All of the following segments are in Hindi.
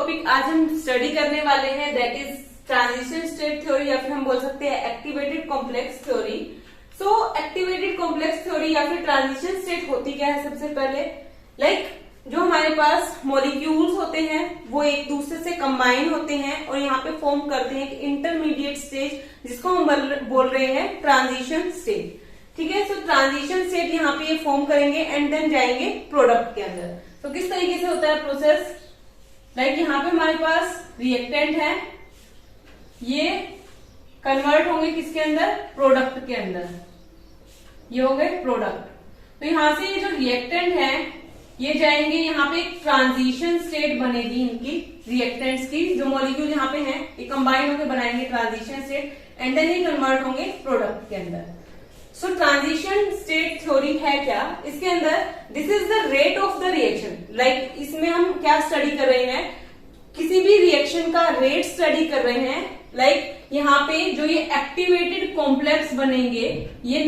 टॉपिक आज हम स्टडी करने वाले हैं that is transition state theory या फिर हम बोल सकते हैं एक्टिवेटेड कॉम्प्लेक्स थ्योरी। सो एक्टिवेटेड कॉम्प्लेक्स थ्योरी या फिर ट्रांजिशन स्टेट होती क्या है? सबसे पहले जो हमारे पास मॉलिक्यूल्स होते हैं वो एक दूसरे से कंबाइन होते हैं और यहाँ पे फॉर्म करते हैं एक इंटरमीडिएट स्टेज जिसको हम बोल रहे हैं ट्रांजिशन स्टेट। ठीक है, सो ट्रांजिशन स्टेट यहाँ पे ये फॉर्म करेंगे एंड देन जाएंगे प्रोडक्ट के अंदर। तो किस तरीके से होता है प्रोसेस? यहाँ पे हमारे पास रिएक्टेंट है, ये कन्वर्ट होंगे किसके अंदर? प्रोडक्ट के अंदर। ये हो गए प्रोडक्ट। तो यहां से ये जो रिएक्टेंट है ये जाएंगे, यहाँ पे एक ट्रांजिशन स्टेट बनेगी इनकी रिएक्टेंट्स की, जो मॉलिक्यूल यहाँ पे हैं ये कंबाइन होकर बनाएंगे ट्रांजिशन स्टेट एंड देन ये कन्वर्ट होंगे प्रोडक्ट के अंदर। सो ट्रांजिशन स्टेट थ्योरी है क्या? इसके अंदर this is the rate of the reaction. इसमें हम क्या स्टडी कर रहे हैं? किसी भी रिएक्शन का रेट स्टडी कर रहे हैं। यहाँ पे जो ये एक्टिवेटेड कॉम्प्लेक्स बनेंगे, ये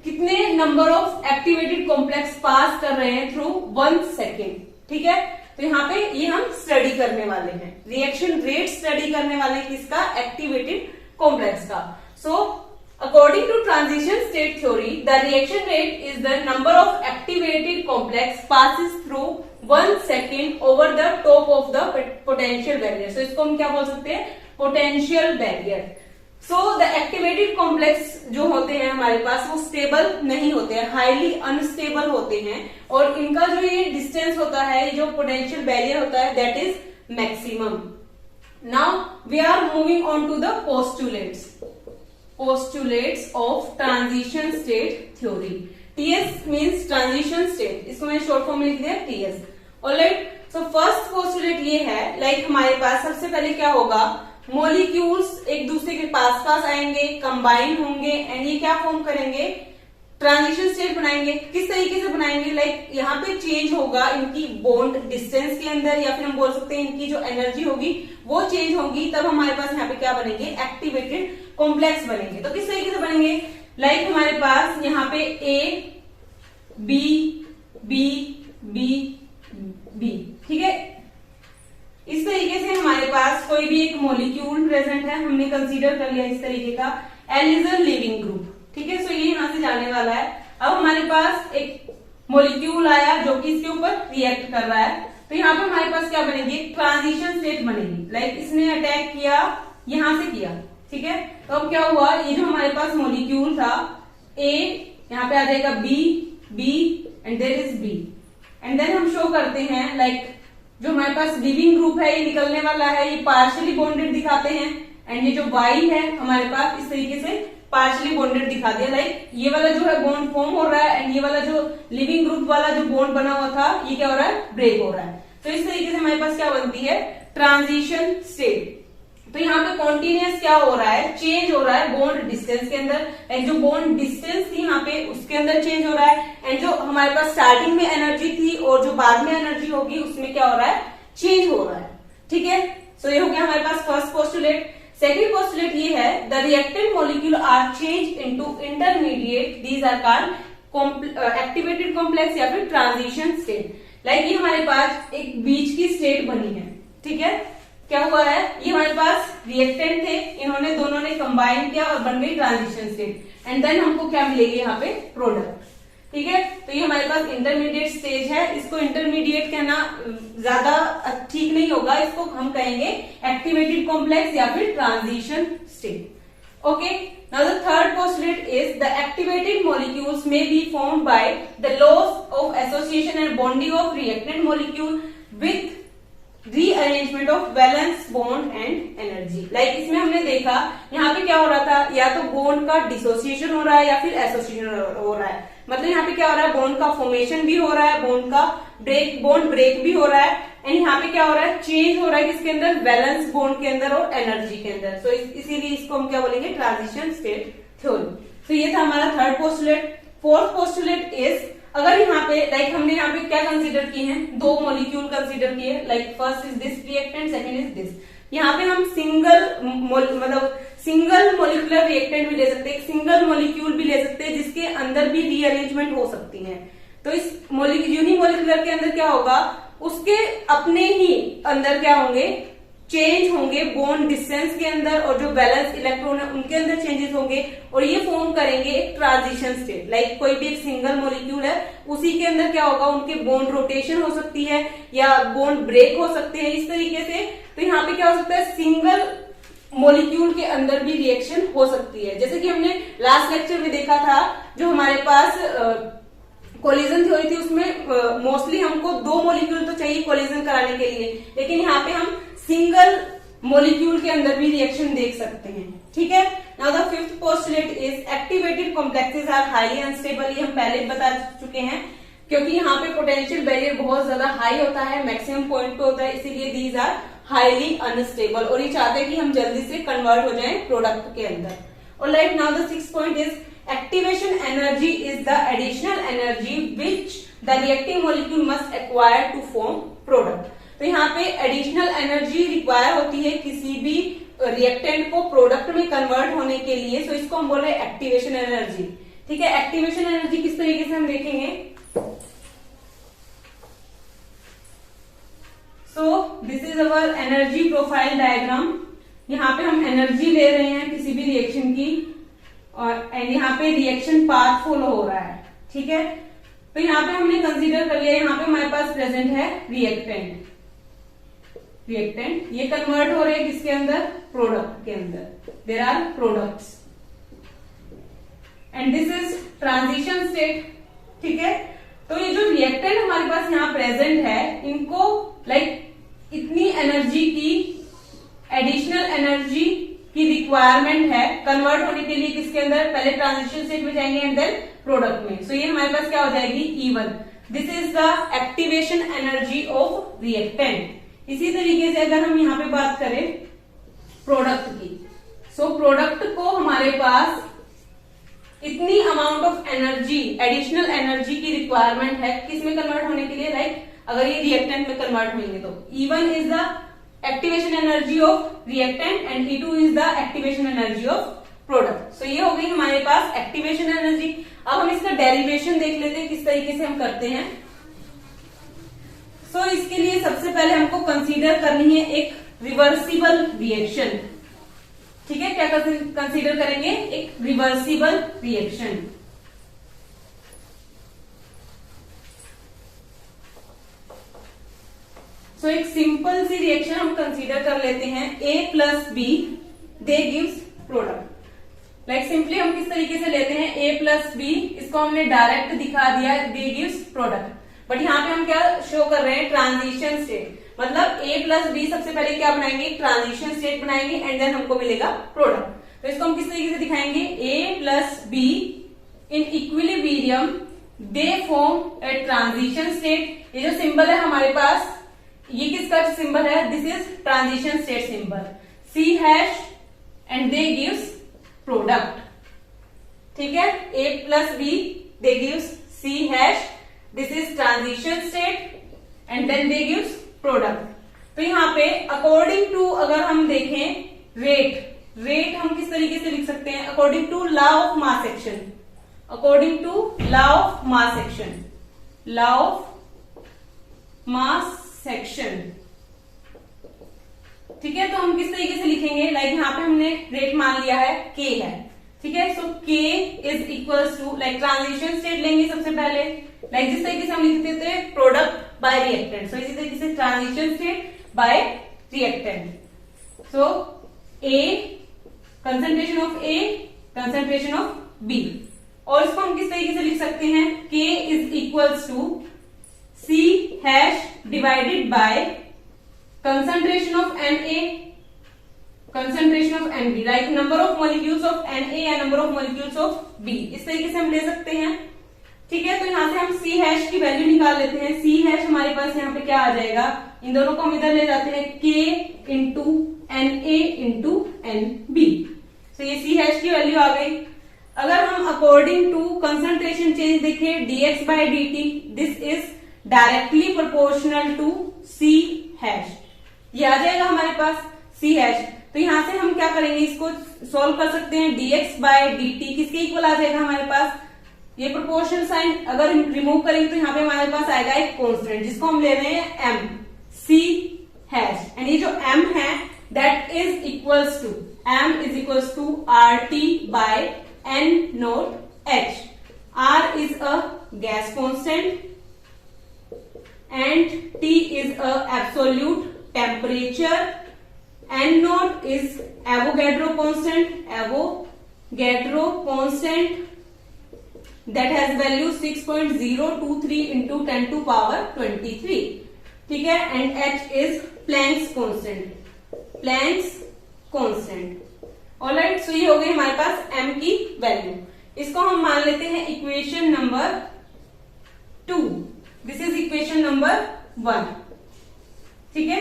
कितने नंबर ऑफ एक्टिवेटेड कॉम्प्लेक्स पास कर रहे हैं थ्रू 1 सेकेंड। ठीक है, तो यहाँ पे ये हम स्टडी करने वाले हैं, रिएक्शन रेट स्टडी करने वाले हैं किसका? एक्टिवेटेड कॉम्प्लेक्स का। सो according to transition state theory, the reaction rate is the number of activated complex passes through 1 second over the top of the potential barrier. So इसको हम क्या बोल सकते हैं? Potential barrier. So the activated complex जो होते हैं हमारे पास वो स्टेबल नहीं होते हैं, हाईली अनस्टेबल होते हैं और इनका जो ये डिस्टेंस होता है, जो पोटेंशियल बैरियर होता है that is maximum. Now we are moving on to the postulates of transition state theory. TS means transition state, इसको मैंने शॉर्ट फॉर्म में लिख दिया TS। Alright, so first postulate ये है हमारे पास सबसे पहले क्या होगा? मॉलिक्यूल्स एक दूसरे के पास आएंगे, कंबाइन होंगे एंड ये क्या फॉर्म करेंगे? ट्रांजिशन स्टेट बनाएंगे। किस तरीके से बनाएंगे? यहाँ पे चेंज होगा इनकी बॉन्ड डिस्टेंस के अंदर या फिर हम बोल सकते हैं इनकी जो एनर्जी होगी वो चेंज होगी, तब हमारे पास यहाँ पे क्या बनेंगे? एक्टिवेटेड कॉम्प्लेक्स बनेंगे। तो किस तरीके से बनेंगे? हमारे पास यहाँ पे A B B B B, ठीक है, इस तरीके से हमारे पास कोई भी एक मॉलिक्यूल प्रेजेंट है, हमने कंसीडर कर लिया इस तरीके का। L is a leaving group. ठीक है, सो ये यहां से जाने वाला है। अब हमारे पास एक मॉलिक्यूल आया जो कि इसके ऊपर रिएक्ट कर रहा है, तो यहाँ पे हमारे पास क्या बनेगी? ट्रांजिशन स्टेट बनेगी। इसने अटैक किया, यहां से किया, ठीक है, तो अब क्या हुआ? ये जो हमारे पास मॉलिक्यूल था ए, यहाँ पे आ जाएगा B B and there is B and then हम शो करते हैं जो हमारे पास लिविंग ग्रुप है ये निकलने वाला है, ये पार्शियली बॉन्डेड दिखाते हैं एंड ये जो वाई है हमारे पास इस तरीके से पार्शियली बॉन्डेड दिखा दिया। ये वाला जो है बॉन्ड फॉर्म हो रहा है एंड ये वाला जो लिविंग ग्रुप वाला जो बॉन्ड बना हुआ था ये क्या हो रहा है? ब्रेक हो रहा है। तो इस तरीके से हमारे पास क्या बनती है? Transition state. तो यहाँ पे कॉन्टिन्यूस क्या हो रहा है? चेंज हो रहा है बॉन्ड डिस्टेंस के अंदर एंड जो बॉन्ड डिस्टेंस थी यहाँ पे उसके अंदर चेंज हो रहा है एंड जो हमारे पास स्टार्टिंग में एनर्जी थी और जो बाद में एनर्जी होगी उसमें क्या हो रहा है? चेंज हो रहा है। ठीक है, सो ये हो गया हमारे पास फर्स्ट पोस्टुलेट। सेकेंड पोस्टुलेट ये है the reactant molecule are change into intermediate, these are called activated complex या फिर ट्रांजिशन स्टेट। ये हमारे पास एक बीच की स्टेट बनी है। ठीक है, क्या हुआ है? ये हमारे पास रिएक्टेंट थे, इन्होंने दोनों ने कंबाइन किया और बन गई ट्रांजिशन स्टेट एंड देन हमको क्या मिलेगी? यहाँ पे प्रोडक्ट। ठीक है, तो ये हमारे पास इंटरमीडिएट स्टेज है। इसको इंटरमीडिएट कहना ज्यादा ठीक नहीं होगा, इसको हम कहेंगे एक्टिवेटेड कॉम्प्लेक्स या फिर transition state. Okay, now the third postulate is the activated molecules may be formed by the loss of association and bonding of reactant molecule with rearrangement of valence bond and energy. इसमें हमने देखा यहाँ पे क्या हो रहा था? या तो बॉन्ड का डिसोसिएशन हो रहा है या फिर एसोसिएशन हो रहा है। मतलब यहाँ पे क्या हो रहा है? बॉन्ड का फॉर्मेशन भी हो रहा है, बॉन्ड ब्रेक भी हो रहा है एंड यहाँ पे क्या हो रहा है? चेंज हो रहा है किसके अंदर? वैलेंस बॉन्ड के अंदर और एनर्जी के अंदर। तो इसीलिए इसको हम क्या बोलेंगे? Transition state theory. तो ये था हमारा third postulate. Fourth postulate is, अगर यहाँ पे हमने यहाँ पे क्या कंसीडर किए हैं? 2 मॉलिक्यूल कंसीडर किए। First is this reactant, second is this. यहाँ पे हम सिंगल मोलिकुलर रिएक्टेंट भी ले सकते हैं, एक सिंगल मॉलिक्यूल भी ले सकते हैं जिसके अंदर भी रीअरेंजमेंट हो सकती है। तो इस यूनिमोलिकुलर के अंदर क्या होगा? उसके अपने ही अंदर क्या होंगे, चेंज होंगे बॉन्ड डिस्टेंस के अंदर, और जो बैलेंस इलेक्ट्रॉन है उनके अंदर चेंजेस होंगे, और ये फॉर्म करेंगे एक ट्रांजिशन स्टेट। लाइक कोई भी एक सिंगल मॉलिक्यूल है, उसी के अंदर क्या होगा, उनके बॉन्ड रोटेशन हो सकती है या बॉन्ड ब्रेक हो सकते हैं इस तरीके से। तो यहाँ पे क्या हो सकता है, सिंगल मॉलिक्यूल के अंदर भी रिएक्शन हो सकती है। जैसे कि हमने लास्ट लेक्चर में देखा था, जो हमारे पास कोलिजन थ्योरी थी, उसमें मोस्टली हमको दो मॉलिक्यूल तो चाहिए कोलिजन कराने के लिए, लेकिन यहाँ पे हम सिंगल मॉलिक्यूल के अंदर भी रिएक्शन देख सकते हैं। ठीक है। Now the fifth postulate is activated complexes are highly unstable. ये हम पहले बता चुके हैं, क्योंकि यहाँ पे पोटेंशियल बैरियर बहुत ज्यादा हाई होता है, मैक्सिमम पॉइंट पे होता है, इसीलिए दीज आर हाईली अनस्टेबल, और ये चाहते हैं कि हम जल्दी से कन्वर्ट हो जाएं प्रोडक्ट के अंदर। और like now the sixth point is activation energy is the additional energy which the reacting molecule must acquire to form product. तो यहाँ पे एडिशनल एनर्जी रिक्वायर होती है किसी भी रिएक्टेंट को प्रोडक्ट में कन्वर्ट होने के लिए, सो इसको हम बोल रहे हैं एक्टिवेशन एनर्जी। ठीक है। एक्टिवेशन एनर्जी किस तरीके से हम देखेंगे, सो this is our energy profile diagram. यहाँ पे हम एनर्जी ले रहे हैं किसी भी रिएक्शन की, और एंड यहाँ पे रिएक्शन पाथ फॉलो हो रहा है। ठीक है। तो यहाँ पे हमने कंसीडर कर लिया, यहाँ पे हमारे पास प्रेजेंट है रिएक्टेंट, ये कन्वर्ट हो रहे हैं किसके अंदर, प्रोडक्ट के अंदर। There are products and this is transition state. ठीक है। तो ये जो रिएक्टेंट हमारे पास यहाँ प्रेजेंट है, इनको लाइक इतनी एनर्जी की एडिशनल एनर्जी की रिक्वायरमेंट है कन्वर्ट होने के लिए किसके अंदर, पहले ट्रांजिशन स्टेट में जाएंगे एंड देन प्रोडक्ट में। सो ये हमारे पास क्या हो जाएगी, E1। This is the activation energy of reactant. इसी तरीके से अगर हम यहाँ पे बात करें प्रोडक्ट की, सो प्रोडक्ट को हमारे पास इतनी amount of energy, additional energy की रिक्वायरमेंट है किस में कन्वर्ट होने के लिए, लाइक अगर ये रिएक्टेंट में कन्वर्ट होंगे तो E1 is the activation energy of reactant and E2 is the activation energy of product. So ये हो गई हमारे पास एक्टिवेशन एनर्जी। अब हम इसका डेरिवेशन देख लेते हैं किस तरीके से हम करते हैं। सो इसके लिए सबसे पहले हमको कंसीडर करनी है एक रिवर्सिबल रिएक्शन। ठीक है। क्या कंसीडर करेंगे, एक रिवर्सिबल रिएक्शन। सो एक सिंपल सी रिएक्शन हम कंसीडर कर लेते हैं, A+B they gives product. Like simply हम किस तरीके से लेते हैं, A+B, इसको हमने डायरेक्ट दिखा दिया, दे गिव्स प्रोडक्ट। बट यहाँ पे हम क्या शो कर रहे हैं, ट्रांजिशन स्टेट, मतलब A+B सबसे पहले क्या बनाएंगे, ट्रांजिशन स्टेट बनाएंगे एंड देन हमको मिलेगा प्रोडक्ट। तो इसको हम किस तरीके से दिखाएंगे, A+B in equilibrium they form a transition state. ये जो सिंबल है हमारे पास, ये किसका सिंबल है, this is transition state symbol, C# and they gives product. ठीक है। A+B they gives C#, this is transition state and then they gives product. तो यहाँ पे अकॉर्डिंग टू अगर हम देखें रेट हम किस तरीके से लिख सकते हैं, according to law of mass action, according to law of mass action, law of mass section. ठीक है। तो हम किस तरीके से लिखेंगे, लाइक यहाँ पे हमने रेट मान लिया है K है। ठीक है। So K is equals to, like transition state लेंगे सबसे पहले, लाइक जिस तरीके से हम लिखते थे प्रोडक्ट बाय रिएक्टेंट, सो इसी तरीके से transition state by reactant. So A concentration of A, concentration of B, और इसको हम किस तरीके से लिख सकते हैं, K is equals to C# divided by concentration of Na, concentration of Nb, like number of molecules of Na या number of molecules of B, इस तरीके से हम ले सकते हैं। ठीक है। तो यहाँ से हम C# की वैल्यू निकाल लेते हैं। C# हमारे पास यहाँ पे क्या आ जाएगा, इन दोनों को हम इधर ले जाते हैं, K into Na into Nb। तो ये C# की वैल्यू आ गई। अगर हम अकॉर्डिंग टू कंसंट्रेशन चेंज देखें dx/dt, this is directly proportional to C#, ये आ जाएगा हमारे पास C#। तो यहां से हम क्या करेंगे, इसको सॉल्व कर सकते हैं, dx/dt किसके इक्वल आ जाएगा हमारे पास, ये प्रोपोर्शनल साइन अगर रिमूव करेंगे तो यहाँ पे हमारे पास आएगा एक कांस्टेंट जिसको हम ले रहे हैं m c हैश, एंड ये जो m है that is equals to m is equals to RT by n nought h. R is a gas constant and T is a absolute temperature. N naught is Avogadro constant that has value 6.023 into 10 to power 23. ठीक है, and H is Planck's constant. Alright, so ये हो गई हमारे पास m की वैल्यू. इसको हम मान लेते हैं equation number 2. This is equation number 1. ठीक है,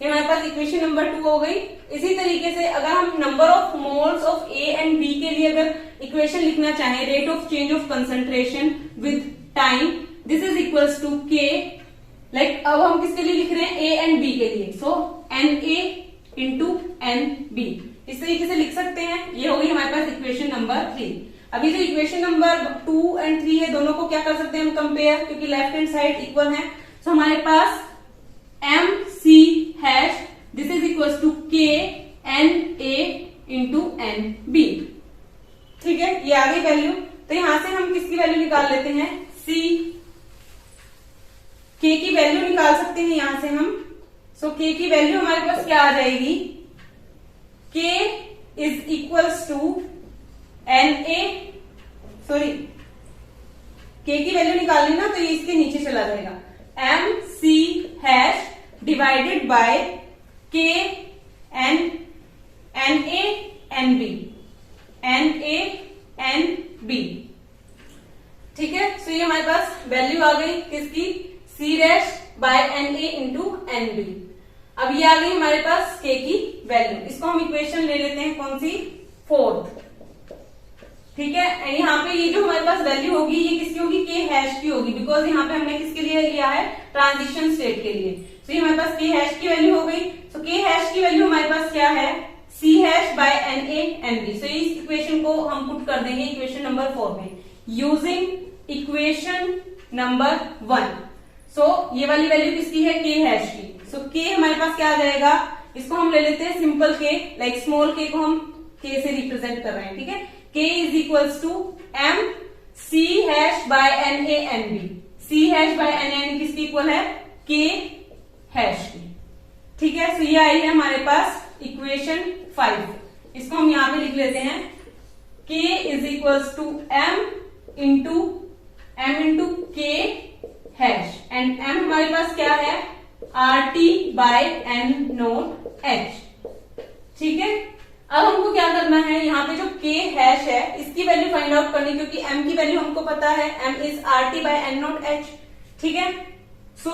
ये हमारे पास इक्वेशन नंबर 2 हो गई. इसी तरीके से अगर हम number of moles of A and B के लिए अगर इक्वेशन लिखना चाहें, rate of change of concentration with time, this is equals to K. Like अब हम किसके लिए लिख रहे हैं? A एंड B के लिए. सो NA इंटू NB इस तरीके से लिख सकते हैं. ये हो गई हमारे पास इक्वेशन नंबर 3. अभी जो इक्वेशन नंबर 2 एंड 3 है, दोनों को क्या कर सकते हैं हम? कंपेयर, क्योंकि लेफ्ट हैंड साइड इक्वल है. सो हमारे पास M C hash this is equal to K N A into N B. ठीक है, ये आ गई वैल्यू. तो यहां से हम किसकी वैल्यू निकाल लेते हैं? सी के की वैल्यू निकाल सकते हैं यहां से हम. सो के की वैल्यू हमारे पास क्या आ जाएगी? K is equals to N A, sorry K की वैल्यू निकालनी ना, तो ये इसके नीचे चला जाएगा. M C hash divided by K N A N B ठीक है. सो ये हमारे पास वैल्यू आ गई किसकी? C dash by N A into N B. अब ये आ गई हमारे पास के की वैल्यू. इसको हम इक्वेशन ले लेते हैं, कौन सी? 4th. ठीक है, एंड यहाँ पे ये जो हमारे पास वैल्यू होगी ये किसकी होगी? के हैश की होगी, बिकॉज यहाँ पे हमने किसके लिए लिया है? ट्रांजिशन स्टेट के लिए. तो ये हमारे पास के हैश की वैल्यू हो गई. तो के हैश की वैल्यू हमारे पास क्या है? C hash by N A N B. So इस इक्वेशन को हम पुट कर देंगे इक्वेशन नंबर 4 में यूजिंग इक्वेशन नंबर 1. सो ये वाली वैल्यू किसकी है? के हैश की. सो के हमारे पास क्या आ जाएगा? इसको हम ले लेते हैं सिंपल के, लाइक स्मॉल के को हम के से रिप्रेजेंट कर रहे हैं. ठीक है, K is equals to M C hash by N A N B. C hash by N A N B किसकी इक्वल है? K hash की. ठीक है, सो ये आई है हमारे पास इक्वेशन 5. इसको हम यहां पे लिख लेते हैं. K is equals to M into K hash and M हमारे पास क्या है? RT by N nought H. ठीक है, अब हमको क्या करना है? यहाँ पे जो K हैश है इसकी वैल्यू फाइंड आउट करनी, क्योंकि M की वैल्यू हमको पता है. M is RT by N nought H. ठीक है, सो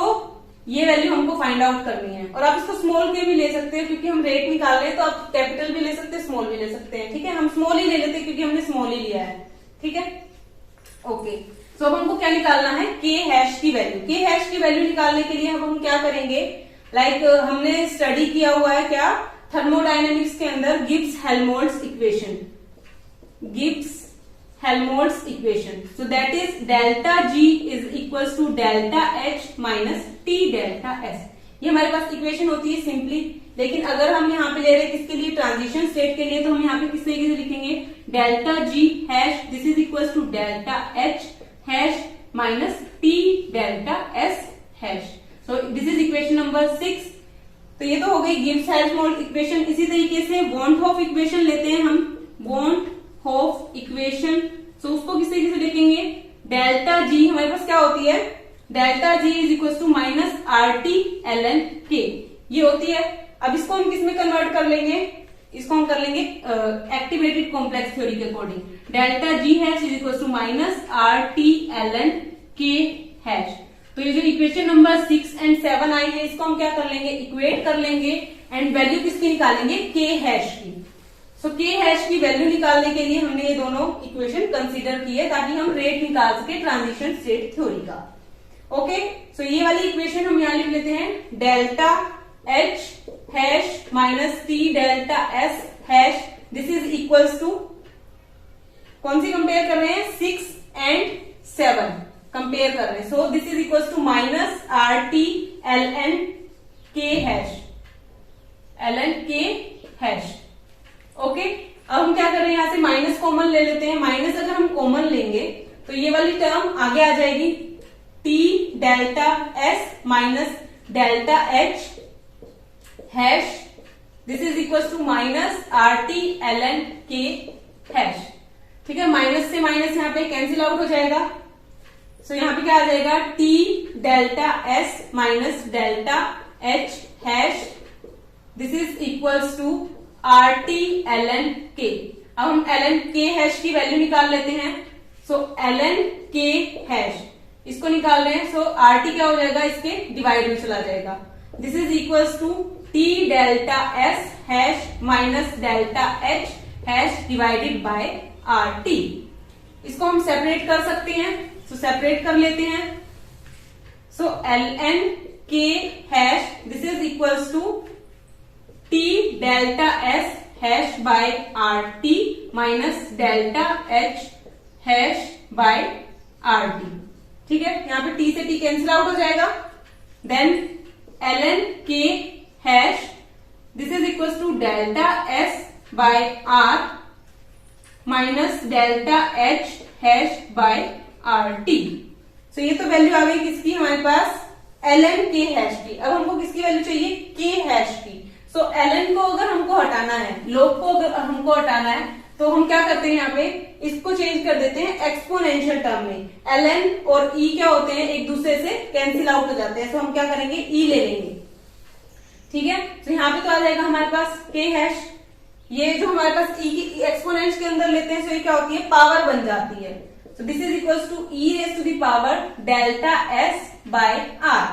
ये वैल्यू हमको फाइंड आउट करनी है. और आप इसको स्मॉल के भी ले सकते हैं, क्योंकि हम रेट निकाल रहे हैं, तो आप कैपिटल भी ले सकते हैं, स्मॉल भी ले सकते हैं. ठीक है, हम स्मॉल ही ले लेते हैं क्योंकि हमने स्मॉल ही लिया है. ठीक है, ओके. सो अब हमको क्या निकालना है? K हैश की वैल्यू. K हैश की वैल्यू निकालने के लिए हम क्या करेंगे? लाइक हमने स्टडी किया हुआ है क्या? थर्मोडायनेमिक्स के अंदर Gibbs Helmholtz equation. So that is delta G is equals to delta H minus T delta S. ये हमारे पास इक्वेशन होती है सिंपली. लेकिन अगर हम यहाँ पे ले रहे हैं किसके लिए? ट्रांजिशन स्टेट के लिए, तो हम यहाँ पे किस तरीके से लिखेंगे? Delta G hash this is equals to delta H hash minus T delta S hash. So this is equation number 6. तो ये तो हो गई गिब्स हेल्महोल्ट्ज इक्वेशन. इसी तरीके से वॉन हॉफ इक्वेशन लेते हैं हम. वॉन हॉफ इक्वेशन, सो उसको किस तरीके से लिखेंगे? डेल्टा जी हमारे पास क्या होती है? Delta G is equal to minus RT ln K ये होती है. अब इसको हम किस में कन्वर्ट कर लेंगे? इसको हम कर लेंगे एक्टिवेटेड कॉम्प्लेक्स थ्योरी के according. Delta G hash is equal to minus RT ln K hash. तो ये जो इक्वेशन नंबर 6 एंड 7 आई है, इसको हम क्या कर लेंगे? इक्वेट कर लेंगे एंड वैल्यू किसकी निकालेंगे? के हैश की. सो के हैश की वैल्यू निकालने के लिए हमने ये दोनों इक्वेशन कंसीडर किए ताकि हम रेट निकाल सके ट्रांजिशन स्टेट थ्योरी का. ओके, सो ये वाली इक्वेशन हम यहां लिख लेते हैं. Delta H hash minus T delta S hash this is equals to, कौन सी कंपेयर कर रहे हैं? 6 एंड 7 कंपेयर कर रहे हैं। So this is equal to minus RT ln K hash, ln K hash. Okay, अब हम क्या कर रहे हैं, यहां से माइनस कॉमन ले लेते हैं। माइनस अगर हम कॉमन लेंगे तो ये वाली टर्म आगे आ जाएगी, T delta S minus delta H hash, this is equal to minus RT ln K hash. ठीक है, माइनस से माइनस यहाँ पे कैंसिल आउट हो जाएगा। सो यहाँ पे क्या आ जाएगा, T delta S minus delta H hash, this is equals to RT ln K। अब हम ln K हैश की वैल्यू निकाल लेते हैं। सो ln K हैश इसको निकाल रहे हैं। सो RT क्या हो जाएगा, इसके डिवाइड में चला जाएगा। This is equals to T delta S hash minus delta H hash divided by RT। इसको हम सेपरेट कर सकते हैं, सो सेपरेट कर लेते हैं। So ln K hash this is equals to T delta S hash by RT minus delta H hash by RT। ठीक है, यहाँ पे T से T कैंसिल आउट हो जाएगा। Then ln K hash this is equal to delta S by R minus delta H hash by RT। So ये तो वैल्यू आ गई किसकी हमारे पास, ln K हैश की। अब हमको किसकी वैल्यू चाहिए, K हैश की। सो ln को अगर हमको हटाना है, log को अगर हमको हटाना है, तो हम क्या करते हैं, यहाँ पे इसको चेंज कर देते हैं एक्सपोनेंशियल टर्म में। ln और e क्या होते हैं, एक दूसरे से कैंसिल आउट हो जाते हैं। सो हम क्या करेंगे, e ले लेंगे। ठीक है, तो यहाँ पे तो आ जाएगा हमारे पास k हैश। ये जो हमारे पास e की एक्सपोनेंट के अंदर लेते हैं, सो ये क्या होती है, पावर बन जाती है। So this is equal to e raise to the power delta s by r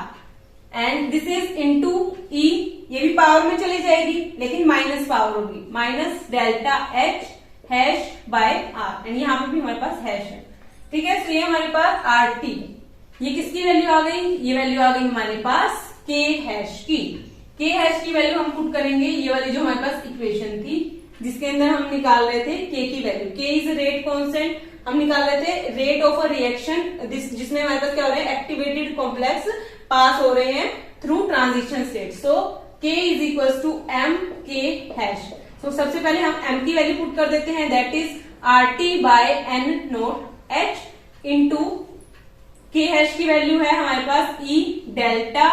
and this is into e, ये भी पावर में चली जाएगी लेकिन माइनस पावर होगी, minus delta h hash by r and यहाँ पे भी हमारे पास हैश है। ठीक है, तो ये हमारे पास RT, ये किसकी वैल्यू आ गई, ये वैल्यू आ गई हमारे पास K हैश की। K हैश की वैल्यू हम पुट करेंगे, ये वाली जो हमारे पास इक्वेशन थी जिसके अंदर हम निकाल रहे थे K की value. K is rate constant, हम निकाल रहे थे रेट ऑफ अ रिएक्शन जिसमें हमारे पास क्या हो रहा है, एक्टिवेटेड कॉम्प्लेक्स पास हो रहे हैं through transition state. So K is equal to m K hash. तो सबसे पहले हम m की वैल्यू पुट कर देते हैं, that is RT by n nought H into K hash की वैल्यू है हमारे पास E delta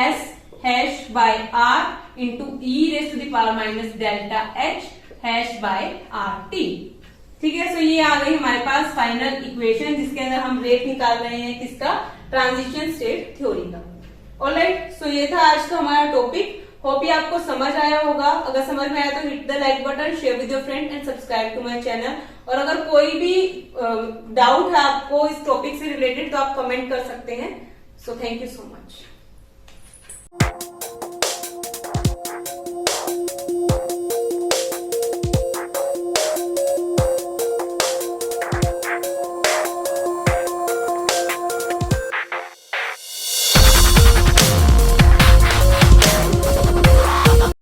S hash by R into E raise to the power minus delta H hash by RT। ठीक है, सो ये आ गई हमारे पास फाइनल इक्वेशन जिसके अंदर हम रेट निकाल रहे हैं किसका, ट्रांजिशन स्टेट थ्योरी का। ऑलराइट, सो ये था आज का हमारा टॉपिक। होप ये आपको समझ आया होगा। अगर समझ में आया तो hit the like button, share with your friend and subscribe to my channel. और अगर कोई भी डाउट है आपको इस टॉपिक से रिलेटेड तो आप कमेंट कर सकते हैं। So thank you so much.